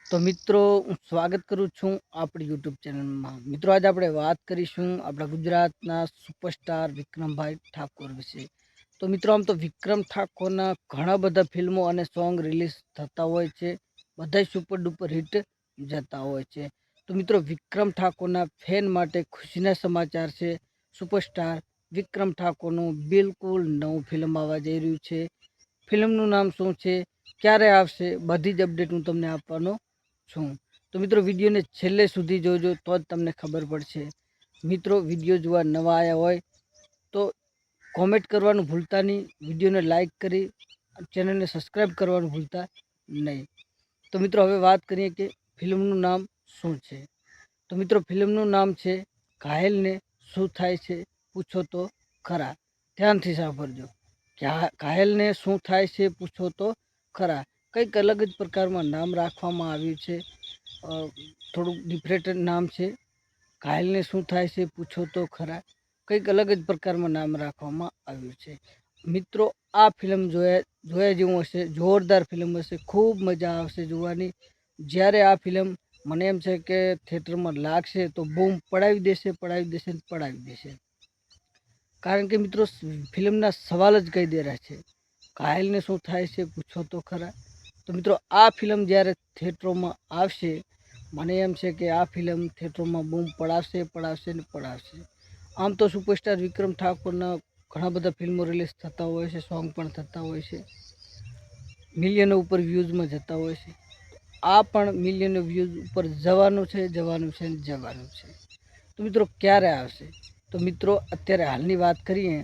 તો મિત્રો હું સ્વાગત કરું છું આપણી યુટ્યુબ ચેનલમાં। મિત્રો આજે આપણે વાત કરીશું આપણા ગુજરાતના સુપરસ્ટાર વિક્રમભાઈ ઠાકોર વિશે। તો મિત્રો આમ તો વિક્રમ ઠાકોરના ઘણા બધા ફિલ્મો અને સોંગ રિલીઝ થતા હોય છે, બધા સુપર ડુપર હિટ જતા હોય છે। તો મિત્રો વિક્રમ ઠાકોરના ફેન માટે ખુશીના સમાચાર છે। સુપરસ્ટાર વિક્રમ ઠાકોરનું બિલકુલ નવું ફિલ્મ આવવા જઈ રહ્યું છે। ફિલ્મનું નામ શું છે, ક્યારે આવશે, બધી જ અપડેટ હું તમને આપવાનો છું। તો મિત્રો વિડીયોને છેલ્લે સુધી જોજો તો જ તમને ખબર પડશે। મિત્રો વિડીયો જોવા નવા આવ્યા હોય તો કોમેન્ટ કરવાનું ભૂલતા નહીં, વિડીયોને લાઇક કરી ચેનલને સબસ્ક્રાઈબ કરવાનું ભૂલતા નહીં। તો મિત્રો હવે વાત કરીએ કે ફિલ્મનું નામ શું છે। તો મિત્રો ફિલ્મનું નામ છે ઘાયલને શું થાય છે પૂછો તો ખરા। ધ્યાનથી સાંભળજો, ઘાયલને શું થાય છે પૂછો તો ખરા। કંઈક અલગ જ પ્રકારમાં નામ રાખવામાં આવ્યું છે, થોડુંક ડિફરન્ટ નામ છે। ઘાયલને શું થાય છે પૂછો તો ખરા, કંઈક અલગ જ પ્રકારમાં નામ રાખવામાં આવ્યું છે। મિત્રો આ ફિલ્મ જોયા જેવું હશે, જોરદાર ફિલ્મ હશે, ખૂબ મજા આવશે જોવાની। જ્યારે આ ફિલ્મ મને એમ છે કે થિયેટરમાં લાગશે તો બૂમ પડાવી દેશે, પડાવી દેશે ને પડાવી દેશે। કારણ કે મિત્રો ફિલ્મના સવાલ જ કહી દે રહ્યા છે, ઘાયલને શું થાય છે પૂછો તો ખરા। તો મિત્રો આ ફિલ્મ જ્યારે થિયેટરોમાં આવશે, મને એમ છે કે આ ફિલ્મ થિયેટરોમાં બૂમ પડાવશે, પડાવશે ને પડાવશે। આમ તો સુપરસ્ટાર વિક્રમ ઠાકોરના ઘણા બધા ફિલ્મો રિલીઝ થતા હોય છે, સોંગ પણ થતા હોય છે, મિલિયનો ઉપર વ્યૂઝમાં જતા હોય છે। આ પણ મિલિયનો વ્યૂઝ ઉપર જવાનું છે, જવાનું છે ને જવાનું છે। તો મિત્રો ક્યારે આવશે? તો મિત્રો અત્યારે હાલની વાત કરીએ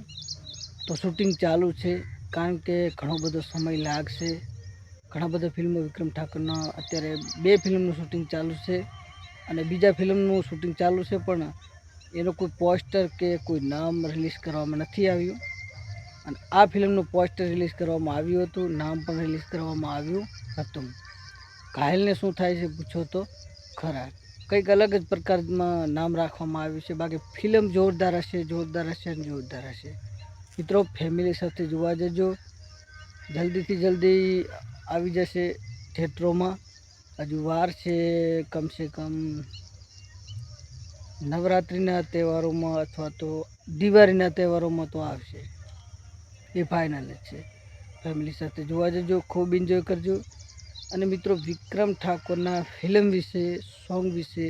તો શૂટિંગ ચાલુ છે, કારણ કે ઘણો બધો સમય લાગશે। ઘણા બધા ફિલ્મો વિક્રમ ઠાકોરના અત્યારે 2 ફિલ્મનું શૂટિંગ ચાલુ છે અને બીજા ફિલ્મનું શૂટિંગ ચાલુ છે, પણ એનો કોઈ પોસ્ટર કે કોઈ નામ રિલીઝ કરવામાં નથી આવ્યું। અને આ ફિલ્મનું પોસ્ટર રિલીઝ કરવામાં આવ્યું હતું, નામ પણ રિલીઝ કરવામાં આવ્યું હતું। ઘાયલને શું થાય છે પૂછો તો ખરા, કંઈક અલગ જ પ્રકારમાં નામ રાખવામાં આવ્યું છે। બાકી ફિલ્મ જોરદાર હશે, જોરદાર હશે અને જોરદાર હશે। મિત્રો ફેમિલી સાથે જોવા જજો, જલ્દીથી જલ્દી આવી જશે થિયેટરોમાં। હજુ વાર છે, કમસે કમ નવરાત્રિના તહેવારોમાં અથવા તો દિવાળીના તહેવારોમાં તો આવશે, એ ફાઇનલ જ છે। ફેમિલી સાથે જોવા જજો, ખૂબ એન્જોય કરજો। અને મિત્રો વિક્રમ ઠાકોરના ફિલ્મ વિશે, સોંગ વિશે